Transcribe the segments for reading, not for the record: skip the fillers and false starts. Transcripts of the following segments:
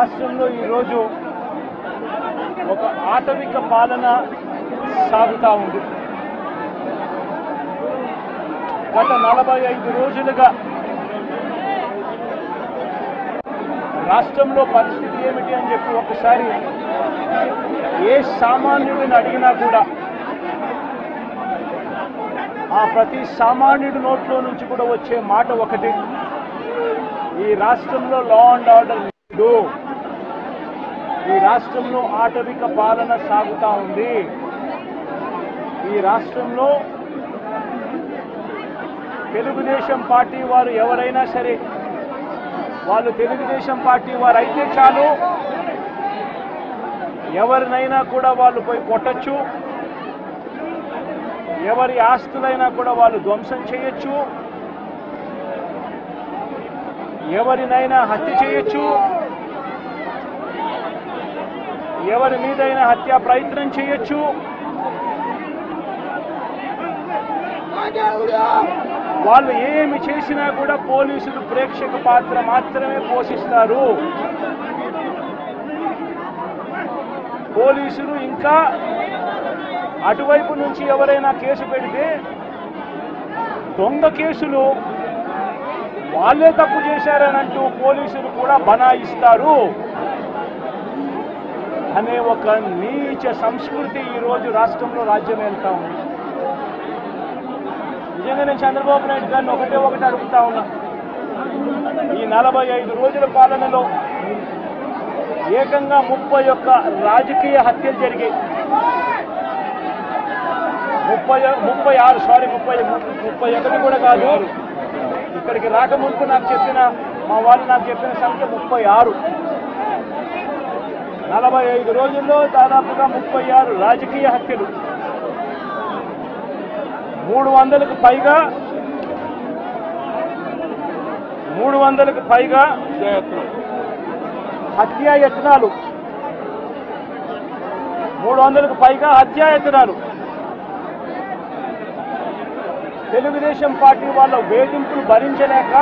రాష్ట్రంలో ఈరోజు ఒక ఆటవిక పాలన సాగుతూ ఉంది. గత 45 రోజులుగా రాష్ట్రంలో పరిస్థితి ఏమిటి అని చెప్పి ఒకసారి ఏ సామాన్యుడిని అడిగినా కూడా ఆ ప్రతి సామాన్యుడి నోట్లో నుంచి కూడా వచ్చే మాట ఒకటి, ఈ రాష్ట్రంలో లా అండ్ ఆర్డర్ లేదు, ఈ రాష్ట్రంలో ఆటవిక పాలన సాగుతూ ఉంది, ఈ రాష్ట్రంలో తెలుగుదేశం పార్టీ వారు ఎవరైనా సరే వాళ్ళు తెలుగుదేశం పార్టీ వారు అయితే చాలు, ఎవరినైనా కూడా వాళ్ళు పోయి కొట్టచ్చు, ఎవరి ఆస్తులైనా కూడా వాళ్ళు ధ్వంసం చేయొచ్చు, ఎవరినైనా హత్య చేయొచ్చు, ఎవరి మీదైనా హత్యా ప్రయత్నం చేయొచ్చు, వాళ్ళు ఏమి చేసినా కూడా పోలీసులు ప్రేక్షక పాత్ర మాత్రమే పోషిస్తారు. పోలీసులు ఇంకా అటువైపు నుంచి ఎవరైనా కేసు పెడితే దొంగ కేసులు వాళ్ళే తప్పు చేశారనంటూ పోలీసులు కూడా బనాయిస్తారు అనే ఒక నీచ సంస్కృతి ఈరోజు రాష్ట్రంలో రాజ్యం వెళ్తా ఉంది. నిజంగా నేను చంద్రబాబు నాయుడు గారిని ఒకటి అడుగుతా ఉన్నా, ఈ 45 రోజుల పాలనలో ఏకంగా 31 రాజకీయ హత్యలు జరిగాయి. 31 కూడా కాదు, ఇక్కడికి రాకముందు నాకు చెప్పిన మా వాళ్ళు నాకు చెప్పిన సంఖ్య 36. 45 రోజుల్లో దాదాపుగా 36 రాజకీయ హత్యలు, 300కు పైగా హత్యాయత్నాలు, 300కు పైగా హత్యాయత్నాలు. తెలుగుదేశం పార్టీ వాళ్ళ వేధింపులు భరించలేక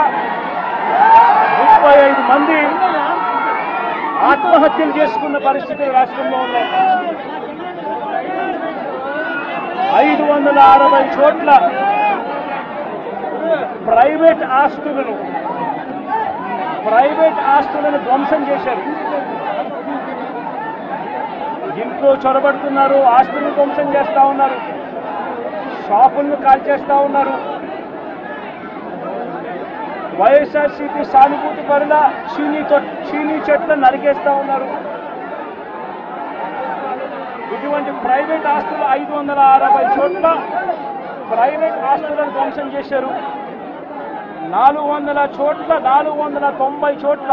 35 మంది ఆత్మహత్యలు చేసుకున్న పరిస్థితులు రాష్ట్రంలో ఉన్నాయి. 560 చోట్ల ప్రైవేట్ ఆస్తులను ధ్వంసం చేశారు. ఇంట్లో చొరబడుతున్నారు, ఆస్తులను ధ్వంసం చేస్తా ఉన్నారు, షాపులను కాల్చేస్తా ఉన్నారు. వైఎస్ఆర్సీపీ సానుభూతి పరుల చీనీ చెట్లను నరికేస్తా ఉన్నారు. ఇటువంటి ప్రైవేట్ ఆస్తులు 560 చోట్ల ప్రైవేట్ ఆస్తులను ధ్వంసం చేశారు. 490 చోట్ల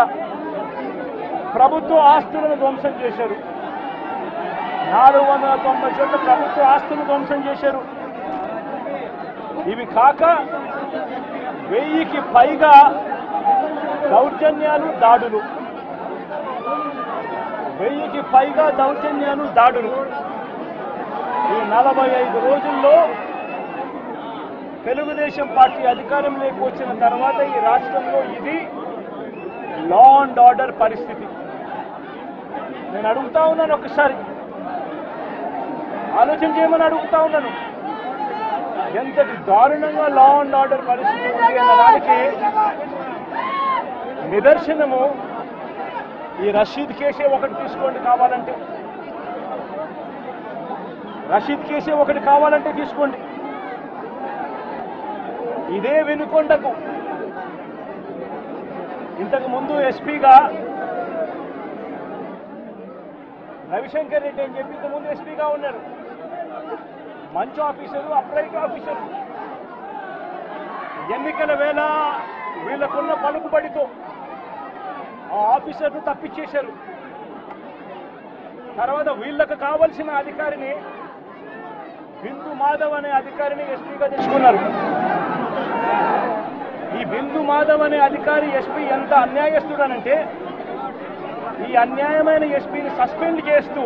ప్రభుత్వ ఆస్తులను ధ్వంసం చేశారు. 490 చోట్ల ప్రభుత్వ ఆస్తులను ధ్వంసం చేశారు. ఇవి కాక 1000కి పైగా దౌర్జన్యాలు, దాడులు. 1000కి పైగా దౌర్జన్యాలు, దాడులు. ఈ 45 రోజుల్లో తెలుగుదేశం పార్టీ అధికారంలోకి వచ్చిన తర్వాత ఈ రాష్ట్రంలో ఇది లా అండ్ ఆర్డర్ పరిస్థితి. నేను అడుగుతా ఉన్నాను, ఒకసారి ఆలోచన చేయమని అడుగుతా ఉన్నాను, ఎంతటి దారుణంగా లా అండ్ ఆర్డర్ పరిస్థితి ఉంది అన్నదానికి నిదర్శనము ఈ రషీద్ కేసే ఒకటి తీసుకోండి కావాలంటే, రషీద్ కేసే ఒకటి కావాలంటే తీసుకోండి. ఇదే వినుకొండకు ఇంతకు ముందు ఎస్పీగా రవిశంకర్ రెడ్డి అని చెప్పి ఇంతకుముందు ఎస్పీగా ఉన్నారు. మంచి ఆఫీసరు, అప్రైట్ ఆఫీసరు. ఎన్నికల వేళ వీళ్ళకున్న పలుకుబడితో ఆ ఆఫీసర్ను తప్పించేశారు. తర్వాత వీళ్ళకు కావలసిన అధికారిని బిందు మాధవ్ అనే అధికారిని ఎస్పీగా తెచ్చుకున్నారు. ఈ బిందు మాధవ్ అనే అధికారి ఎస్పీ ఎంత అన్యాయస్తుడనంటే, ఈ అన్యాయమైన ఎస్పీని సస్పెండ్ చేస్తూ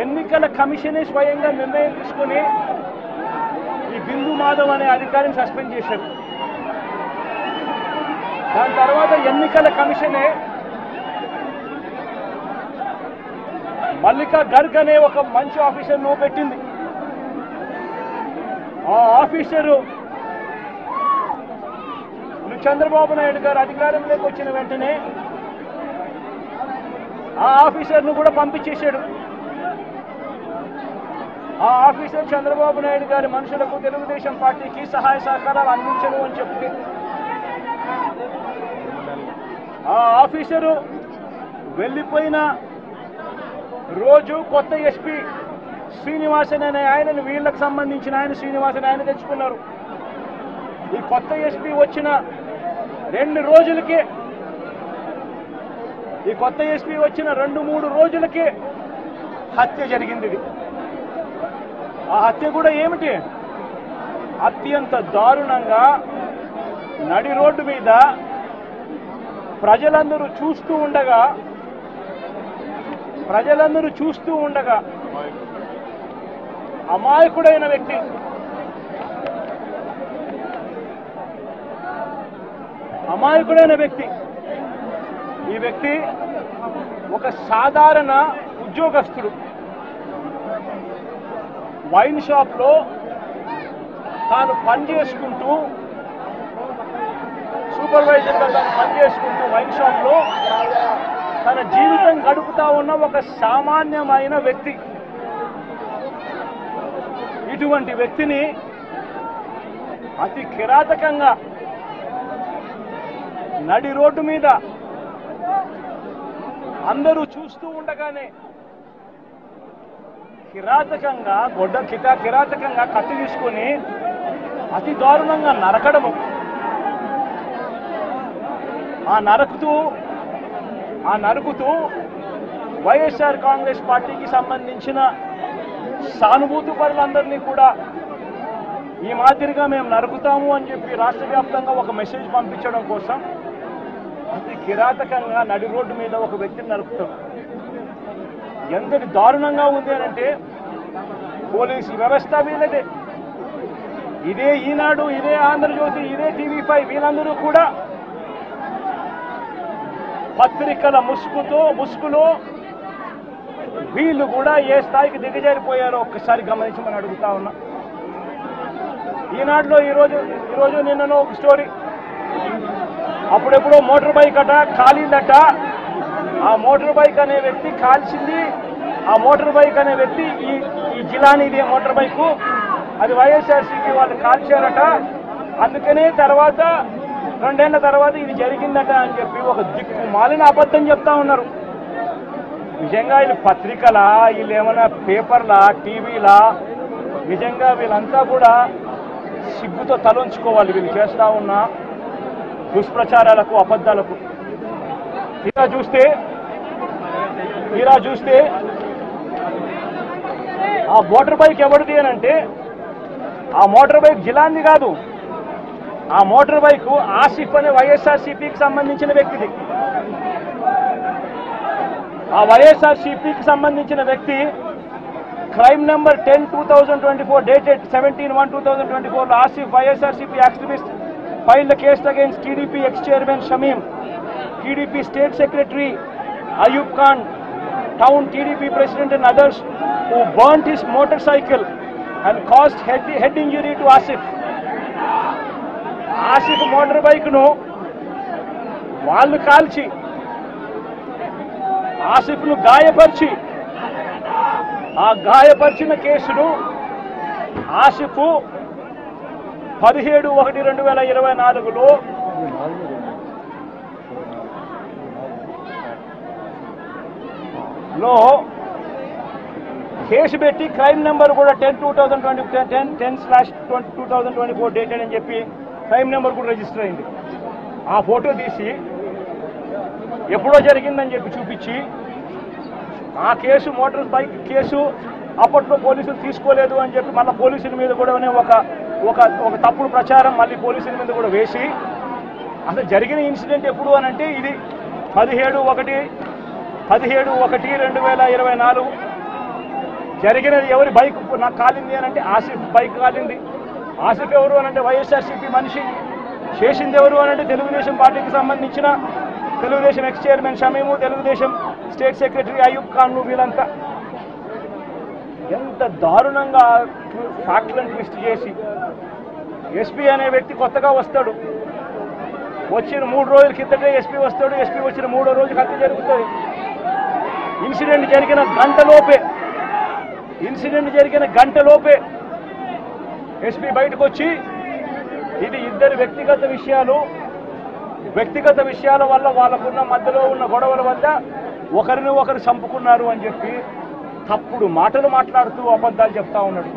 ఎన్నికల కమిషనే స్వయంగా నిర్ణయం తీసుకుని ఈ బిందు మాధవ్ అనే అధికారిని సస్పెండ్ చేశారు. దాని తర్వాత ఎన్నికల కమిషనే మల్లికా గర్గ్ అనే ఒక మంచి ఆఫీసర్ను పెట్టింది. ఆ ఆఫీసరు చంద్రబాబు నాయుడు గారు అధికారంలోకి వచ్చిన వెంటనే ఆ ఆఫీసర్ను కూడా పంపించేశాడు. ఆ ఆఫీసర్ చంద్రబాబు నాయుడు గారి మనుషులకు తెలుగుదేశం పార్టీకి సహాయ సహకారాలు అందించను అని చెప్తే ఆ ఆఫీసరు వెళ్ళిపోయిన రోజు కొత్త ఎస్పీ శ్రీనివాసన్ అనే ఆయనను వీళ్ళకు సంబంధించిన ఆయన శ్రీనివాసన్ ఆయన తెచ్చుకున్నారు. ఈ కొత్త ఎస్పీ వచ్చిన 2 రోజులకే ఈ కొత్త ఎస్పీ వచ్చిన 2-3 రోజులకే హత్య జరిగింది. ఇది ఆ హత్య కూడా ఏమిటి? అత్యంత దారుణంగా నడి రోడ్డు మీద ప్రజలందరూ చూస్తూ ఉండగా అమాయకుడైన వ్యక్తి ఈ వ్యక్తి ఒక సాధారణ ఉద్యోగస్తుడు. వైన్ షాప్లో తాను పనిచేసుకుంటూ సూపర్వైజర్గా తాను పనిచేసుకుంటూ వైన్ షాప్లో తన జీవితం గడుపుతా ఉన్న ఒక సామాన్యమైన వ్యక్తి. ఇటువంటి వ్యక్తిని అతి కిరాతకంగా నడి రోడ్డు మీద అందరూ చూస్తూ ఉండగానే కిరాతకంగా కత్తి తీసుకొని అతి దారుణంగా నరకడము. ఆ నరుకుతూ వైఎస్ఆర్ కాంగ్రెస్ పార్టీకి సంబంధించిన సానుభూతి పరులందరినీ కూడా ఈ మాదిరిగా మేము నరుకుతాము అని చెప్పి రాష్ట్ర వ్యాప్తంగా ఒక మెసేజ్ పంపించడం కోసం అతి కిరాతకంగా నడి రోడ్డు మీద ఒక వ్యక్తిని నరుకుతాం. ఎంతటి దారుణంగా ఉంది అనంటే పోలీసు వ్యవస్థ వీళ్ళదే. ఇదే ఈనాడు, ఇదే ఆంధ్రజ్యోతి, ఇదే TV5 వీళ్ళందరూ కూడా పత్రికల ముసుగులో వీళ్ళు కూడా ఏ స్థాయికి దిగజారిపోయారో ఒక్కసారి గమనించమని అడుగుతా ఉన్నా. ఈనాడులో ఈరోజు నిన్ననో ఒక స్టోరీ, అప్పుడెప్పుడో మోటార్ బైక్ అట కాలిందట. ఆ మోటార్ బైక్ అనే వ్యక్తి కాల్చింది. ఆ మోటార్ బైక్ అనే వ్యక్తి ఈ జిలానీది మోటార్ బైకు, అది వైఎస్ఆర్సీపీ వాళ్ళు కాల్చారట. అందుకనే 2 ఏళ్ల తర్వాత ఇది జరిగిందట అని చెప్పి ఒక దిక్కుమాలిన అబద్ధం చెప్తా ఉన్నారు. నిజంగా వీళ్ళు పత్రికలా, వీళ్ళు ఏమైనా పేపర్లా, టీవీలా? నిజంగా వీళ్ళంతా కూడా సిగ్గుతో తలొంచుకోవాలి వీళ్ళు చేస్తా ఉన్న దుష్ప్రచారాలకు, అబద్ధాలకు. తీరా చూస్తే ఆ మోటార్ బైక్ ఎవరిది అని అంటే ఆ మోటార్ బైక్ జిలాంది కాదు. ఆ మోటార్ బైక్ ఆసిఫ్ అనే వైఎస్ఆర్సీపీకి సంబంధించిన వ్యక్తిది. ఆ వైఎస్ఆర్సీపీకి సంబంధించిన వ్యక్తి crime number 10/2024 dated 17/1/2024 Asif YSRCP activist filed a case against TDP ex-chairman Shamim, TDP state secretary Ayub Khan, town TDP president and others who burnt his motorcycle and caused head injury to Asif. Asif motorbike nu వాళ్ళు కాల్చి ఆసిఫ్ను గాయపరిచి ఆ గాయపరిచిన కేసును Asif 17/1/2024లో case పెట్టి crime number కూడా 10/2024 dated అని చెప్పి crime number కూడా register అయింది. ఆ ఫోటో తీసి ఎప్పుడో జరిగిందని చెప్పి చూపించి ఆ కేసు మోటార్ బైక్ కేసు అప్పట్లో పోలీసులు తీసుకోలేదు అని చెప్పి మళ్ళీ పోలీసుల మీద కూడా ఒక తప్పుడు ప్రచారం మళ్ళీ పోలీసుల మీద కూడా వేసి అసలు జరిగిన ఇన్సిడెంట్ ఎప్పుడు అని అంటే ఇది 17/1/2024 జరిగినది. ఎవరి బైక్ నాకు కాలింది అని అంటే ఆసిఫ్ బైక్ కాలింది. ఆసిఫ్ ఎవరు అని అంటే వైఎస్ఆర్సీపీ మనిషి. చేసింది ఎవరు అని అంటే తెలుగుదేశం పార్టీకి సంబంధించిన Telugu Desam X chairman Shamim, Telugu Desam state secretary Ayub Khan వీళ్ళంతా. ఎంత దారుణంగా ఫ్యాక్ట్లను ట్విస్ట్ చేసి ఎస్పీ అనే వ్యక్తి కొత్తగా వస్తాడు, వచ్చిన 3 రోజుల కిందటే ఎస్పీ వస్తాడు, ఎస్పీ వచ్చిన 3వ రోజుకి హత్య జరుగుతుంది. ఇన్సిడెంట్ జరిగిన గంటలోపే ఎస్పీ బయటకు వచ్చి ఇది ఇద్దరు వ్యక్తిగత విషయాల వల్ల వాళ్ళకున్న మధ్యలో ఉన్న గొడవల వల్ల ఒకరిని ఒకరు చంపుకున్నారు అని చెప్పి తప్పుడు మాటలు మాట్లాడుతూ అబద్ధాలు చెప్తా ఉన్నాడు.